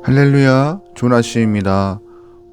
할렐루야, 좋은 아침입니다.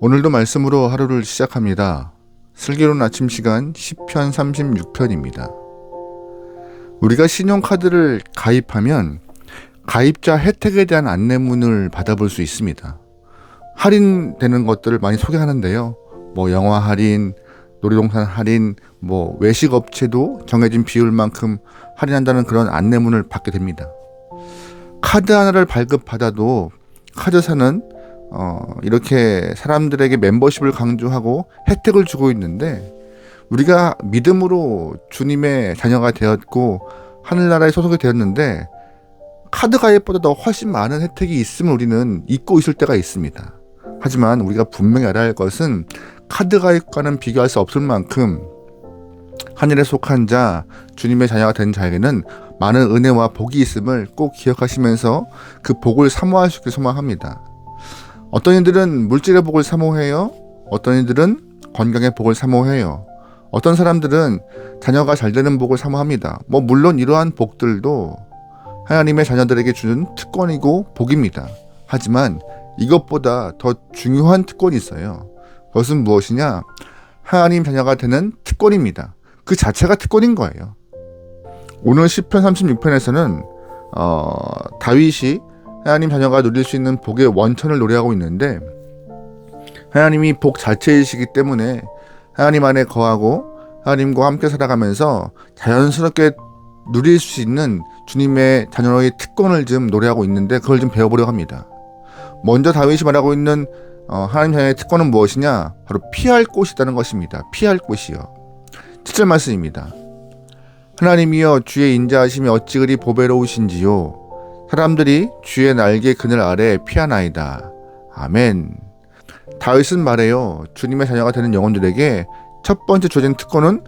오늘도 말씀으로 하루를 시작합니다. 슬기로운 아침 시간 시편 36편입니다. 우리가 신용카드를 가입하면 가입자 혜택에 대한 안내문을 받아볼 수 있습니다. 할인되는 것들을 많이 소개하는데요. 영화 할인, 놀이동산 할인, 외식업체도 정해진 비율만큼 할인한다는 그런 안내문을 받게 됩니다. 카드 하나를 발급받아도 카드사는 이렇게 사람들에게 멤버십을 강조하고 혜택을 주고 있는데, 우리가 믿음으로 주님의 자녀가 되었고 하늘나라에 소속이 되었는데 카드 가입보다 더 훨씬 많은 혜택이 있음을 우리는 잊고 있을 때가 있습니다. 하지만 우리가 분명히 알아야 할 것은 카드 가입과는 비교할 수 없을 만큼 하늘에 속한 자, 주님의 자녀가 된 자에게는 많은 은혜와 복이 있음을 꼭 기억하시면서 그 복을 사모하시길 소망합니다. 어떤 이들은 물질의 복을 사모해요. 어떤 이들은 건강의 복을 사모해요. 어떤 사람들은 자녀가 잘 되는 복을 사모합니다. 물론 이러한 복들도 하나님의 자녀들에게 주는 특권이고 복입니다. 하지만 이것보다 더 중요한 특권이 있어요. 그것은 무엇이냐? 하나님 자녀가 되는 특권입니다. 그 자체가 특권인 거예요. 오늘 시편 36편에서는 다윗이 하나님 자녀가 누릴 수 있는 복의 원천을 노래하고 있는데, 하나님이 복 자체이시기 때문에 하나님 안에 거하고 하나님과 함께 살아가면서 자연스럽게 누릴 수 있는 주님의 자녀의 특권을 좀 노래하고 있는데, 그걸 좀 배워보려고 합니다. 먼저 다윗이 말하고 있는 하나님 자녀의 특권은 무엇이냐? 바로 피할 곳이 있다는 것입니다. 피할 곳이요. 7절 말씀입니다. 하나님이여 주의 인자하심이 어찌 그리 보배로우신지요. 사람들이 주의 날개 그늘 아래 피하나이다. 아멘. 다윗은 말해요. 주님의 자녀가 되는 영혼들에게 첫 번째 주어진 특권은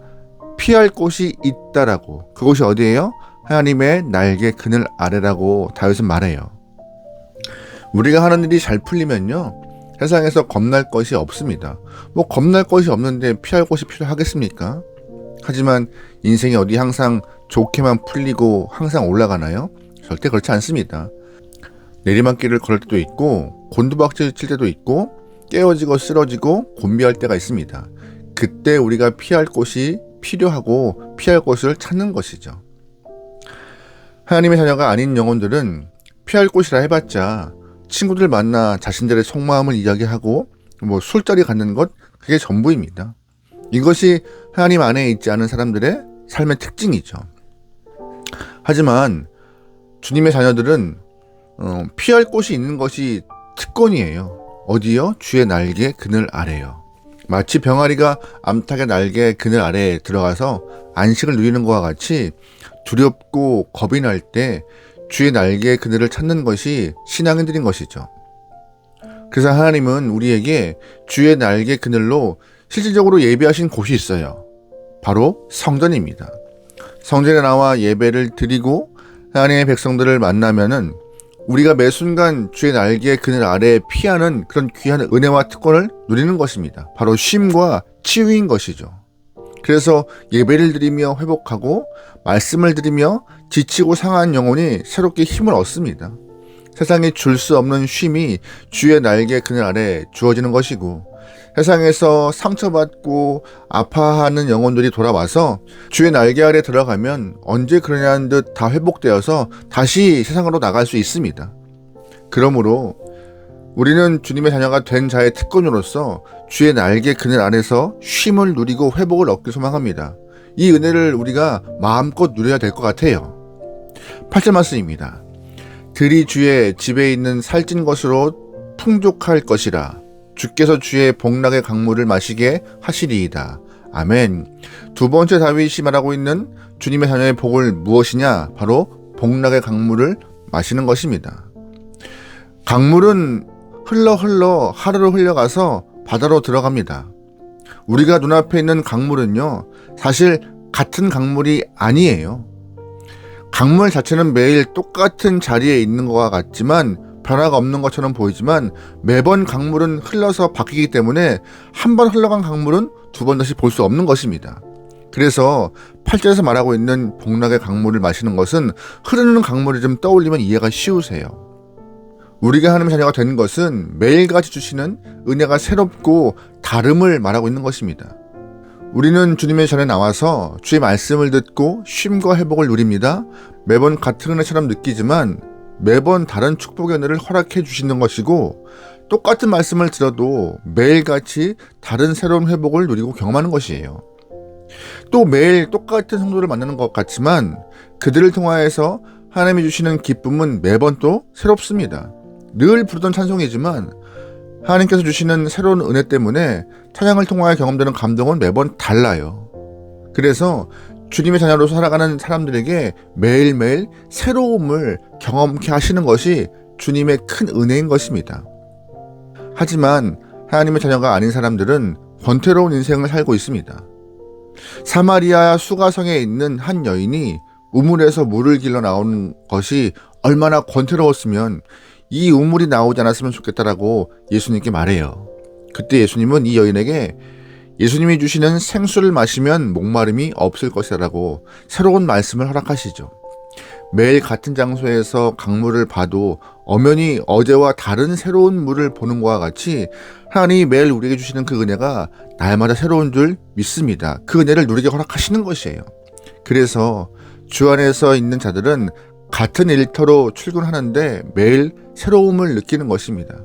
피할 곳이 있다라고. 그곳이 어디예요? 하나님의 날개 그늘 아래라고 다윗은 말해요. 우리가 하는 일이 잘 풀리면요, 세상에서 겁날 것이 없습니다. 겁날 것이 없는데 피할 곳이 필요하겠습니까? 하지만 인생이 어디 항상 좋게만 풀리고 항상 올라가나요? 절대 그렇지 않습니다. 내리막길을 걸을 때도 있고, 곤두박질 칠 때도 있고, 깨어지고 쓰러지고 곤비할 때가 있습니다. 그때 우리가 피할 곳이 필요하고 피할 곳을 찾는 것이죠. 하나님의 자녀가 아닌 영혼들은 피할 곳이라 해봤자 친구들 만나 자신들의 속마음을 이야기하고 술자리 갖는 것, 그게 전부입니다. 이것이 하나님 안에 있지 않은 사람들의 삶의 특징이죠. 하지만 주님의 자녀들은 피할 곳이 있는 것이 특권이에요. 어디요? 주의 날개 그늘 아래요. 마치 병아리가 암탉의 날개 그늘 아래에 들어가서 안식을 누리는 것과 같이 두렵고 겁이 날 때 주의 날개 그늘을 찾는 것이 신앙인들인 것이죠. 그래서 하나님은 우리에게 주의 날개 그늘로 실질적으로 예배하신 곳이 있어요. 바로 성전입니다. 성전에 나와 예배를 드리고 하나님의 백성들을 만나면은 우리가 매 순간 주의 날개 그늘 아래에 피하는 그런 귀한 은혜와 특권을 누리는 것입니다. 바로 쉼과 치유인 것이죠. 그래서 예배를 드리며 회복하고 말씀을 드리며 지치고 상한 영혼이 새롭게 힘을 얻습니다. 세상에 줄 수 없는 쉼이 주의 날개 그늘 아래 주어지는 것이고, 세상에서 상처받고 아파하는 영혼들이 돌아와서 주의 날개 아래 들어가면 언제 그러냐는 듯 다 회복되어서 다시 세상으로 나갈 수 있습니다. 그러므로 우리는 주님의 자녀가 된 자의 특권으로서 주의 날개 그늘 아래서 쉼을 누리고 회복을 얻기 소망합니다. 이 은혜를 우리가 마음껏 누려야 될 것 같아요. 8절 말씀입니다. 들이 주의 집에 있는 살찐 것으로 풍족할 것이라. 주께서 주의 복락의 강물을 마시게 하시리이다. 아멘. 두 번째 다윗이 말하고 있는 주님의 자녀의 복을 무엇이냐? 바로 복락의 강물을 마시는 것입니다. 강물은 흘러 하루로 흘러가서 바다로 들어갑니다. 우리가 눈앞에 있는 강물은요, 사실 같은 강물이 아니에요. 강물 자체는 매일 똑같은 자리에 있는 것과 같지만 변화가 없는 것처럼 보이지만 매번 강물은 흘러서 바뀌기 때문에 한 번 흘러간 강물은 두 번 다시 볼 수 없는 것입니다. 그래서 8절에서 말하고 있는 복락의 강물을 마시는 것은 흐르는 강물을 좀 떠올리면 이해가 쉬우세요. 우리가 하나님의 자녀가 되는 것은 매일같이 주시는 은혜가 새롭고 다름을 말하고 있는 것입니다. 우리는 주님의 전에 나와서 주의 말씀을 듣고 쉼과 회복을 누립니다. 매번 같은 은혜처럼 느끼지만 매번 다른 축복의 은혜를 허락해 주시는 것이고, 똑같은 말씀을 들어도 매일같이 다른 새로운 회복을 누리고 경험하는 것이에요. 또 매일 똑같은 성도를 만나는 것 같지만 그들을 통하여서 하나님이 주시는 기쁨은 매번 또 새롭습니다. 늘 부르던 찬송이지만 하나님께서 주시는 새로운 은혜 때문에 찬양을 통하여 경험되는 감동은 매번 달라요. 그래서 주님의 자녀로 살아가는 사람들에게 매일매일 새로움을 경험케 하시는 것이 주님의 큰 은혜인 것입니다. 하지만 하나님의 자녀가 아닌 사람들은 권태로운 인생을 살고 있습니다. 사마리아 수가성에 있는 한 여인이 우물에서 물을 길러 나오는 것이 얼마나 권태로웠으면 이 우물이 나오지 않았으면 좋겠다라고 예수님께 말해요. 그때 예수님은 이 여인에게 예수님이 주시는 생수를 마시면 목마름이 없을 것이라고 새로운 말씀을 허락하시죠. 매일 같은 장소에서 강물을 봐도 엄연히 어제와 다른 새로운 물을 보는 것과 같이 하나님이 매일 우리에게 주시는 그 은혜가 날마다 새로운 줄 믿습니다. 그 은혜를 누리게 허락하시는 것이에요. 그래서 주 안에서 있는 자들은 같은 일터로 출근하는데 매일 새로움을 느끼는 것입니다.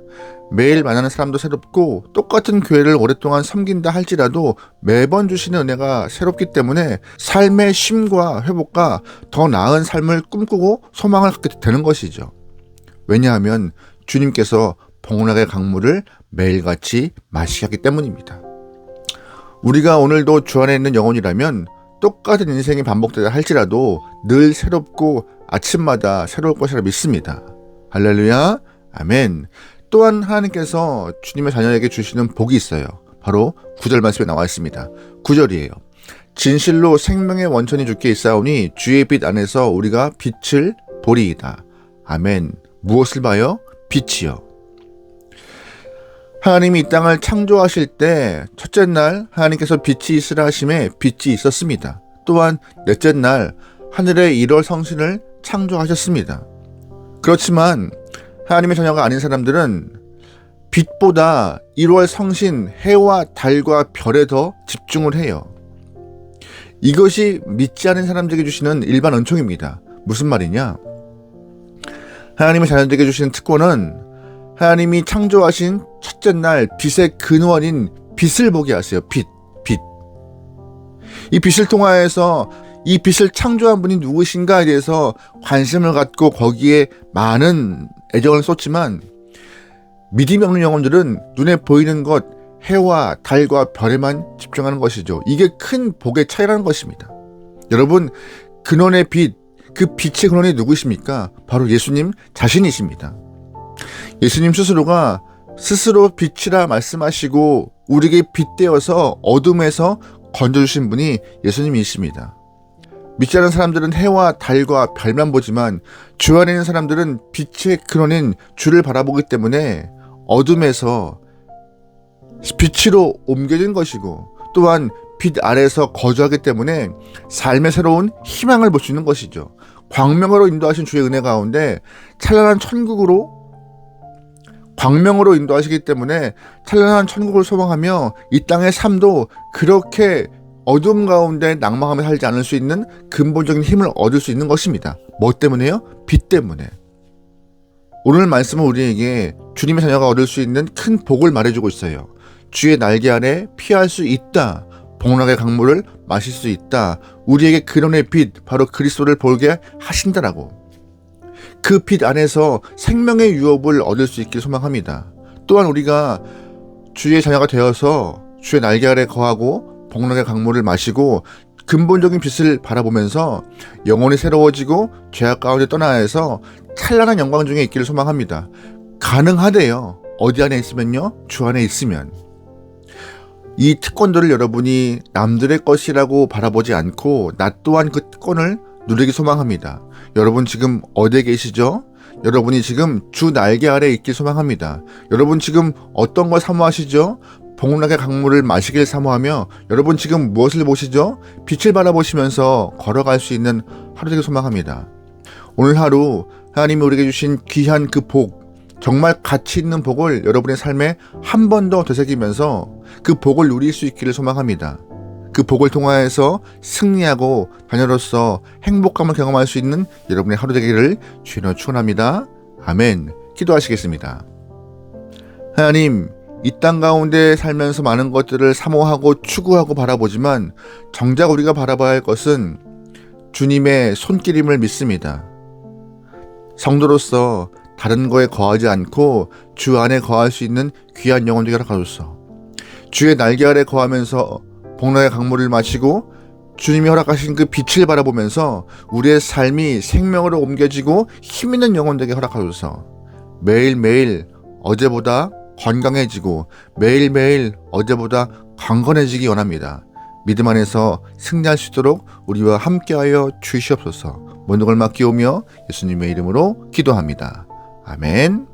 매일 만나는 사람도 새롭고 똑같은 교회를 오랫동안 섬긴다 할지라도 매번 주시는 은혜가 새롭기 때문에 삶의 쉼과 회복과 더 나은 삶을 꿈꾸고 소망을 갖게 되는 것이죠. 왜냐하면 주님께서 복락의 강물을 매일같이 마시게 하기 때문입니다. 우리가 오늘도 주 안에 있는 영혼이라면 똑같은 인생이 반복되다 할지라도 늘 새롭고 아침마다 새로울 것이라 믿습니다. 할렐루야, 아멘. 또한 하나님께서 주님의 자녀에게 주시는 복이 있어요. 바로 9절 말씀에 나와 있습니다. 9절이에요. 진실로 생명의 원천이 주께 있사오니 주의 빛 안에서 우리가 빛을 보리이다. 아멘. 무엇을 봐요? 빛이요. 하나님이 이 땅을 창조하실 때 첫째 날 하나님께서 빛이 있으라 하심에 빛이 있었습니다. 또한 넷째 날 하늘의 1월 성신을 창조하셨습니다. 그렇지만 하나님의 자녀가 아닌 사람들은 빛보다 1월 성신, 해와 달과 별에 더 집중을 해요. 이것이 믿지 않은 사람들에게 주시는 일반 은총입니다. 무슨 말이냐? 하나님의 자녀들에게 주시는 특권은 하나님이 창조하신 첫째 날 빛의 근원인 빛을 보게 하세요. 빛. 이 빛을 통하여서 이 빛을 창조한 분이 누구신가에 대해서 관심을 갖고 거기에 많은 애정을 쏟지만 믿음이 없는 영혼들은 눈에 보이는 것, 해와 달과 별에만 집중하는 것이죠. 이게 큰 복의 차이라는 것입니다. 여러분, 근원의 빛, 그 빛의 근원이 누구십니까? 바로 예수님 자신이십니다. 예수님 스스로가 스스로 빛이라 말씀하시고 우리에게 빛되어서 어둠에서 건져주신 분이 예수님이십니다. 믿지 않는 사람들은 해와 달과 별만 보지만 주 안에 있는 사람들은 빛의 근원인 주를 바라보기 때문에 어둠에서 빛으로 옮겨진 것이고 또한 빛 아래에서 거주하기 때문에 삶의 새로운 희망을 볼 수 있는 것이죠. 광명으로 인도하신 주의 은혜 가운데 찬란한 천국으로 광명으로 인도하시기 때문에 찬란한 천국을 소망하며 이 땅의 삶도 그렇게 어둠 가운데 낭망하며 살지 않을 수 있는 근본적인 힘을 얻을 수 있는 것입니다. 뭐 때문에요? 빛 때문에. 오늘 말씀은 우리에게 주님의 자녀가 얻을 수 있는 큰 복을 말해주고 있어요. 주의 날개 아래 피할 수 있다. 복락의 강물을 마실 수 있다. 우리에게 근원의 빛, 바로 그리스도를 보게 하신다라고. 그 빛 안에서 생명의 유업을 얻을 수 있길 소망합니다. 또한 우리가 주의 자녀가 되어서 주의 날개 아래 거하고 복락의 강물을 마시고 근본적인 빛을 바라보면서 영혼이 새로워지고 죄악 가운데 떠나서 찬란한 영광 중에 있기를 소망합니다. 가능하대요. 어디 안에 있으면요? 주 안에 있으면. 이 특권들을 여러분이 남들의 것이라고 바라보지 않고 나 또한 그 특권을 누리기 소망합니다. 여러분 지금 어디에 계시죠? 여러분이 지금 주 날개 아래 있길 소망합니다. 여러분 지금 어떤 걸 사모하시죠? 복락의 강물을 마시길 사모하며 여러분 지금 무엇을 보시죠? 빛을 바라보시면서 걸어갈 수 있는 하루 되길 소망합니다. 오늘 하루 하나님이 우리에게 주신 귀한 그 복, 정말 가치 있는 복을 여러분의 삶에 한 번 더 되새기면서 그 복을 누릴 수 있기를 소망합니다. 그 복을 통하여서 승리하고 자녀로서 행복감을 경험할 수 있는 여러분의 하루 되기를 주님으로 축원합니다. 아멘. 기도하시겠습니다. 하나님, 이 땅 가운데 살면서 많은 것들을 사모하고 추구하고 바라보지만 정작 우리가 바라봐야 할 것은 주님의 손길임을 믿습니다. 성도로서 다른 거에 거하지 않고 주 안에 거할 수 있는 귀한 영혼 되게 하소서. 주의 날개 아래 거하면서 복락의 강물을 마시고 주님이 허락하신 그 빛을 바라보면서 우리의 삶이 생명으로 옮겨지고 힘있는 영혼 되게 허락하소서. 매일매일 어제보다 건강해지고 매일매일 어제보다 강건해지기 원합니다. 믿음 안에서 승리할 수 있도록 우리와 함께하여 주시옵소서. 모든 걸 맡기오며 예수님의 이름으로 기도합니다. 아멘.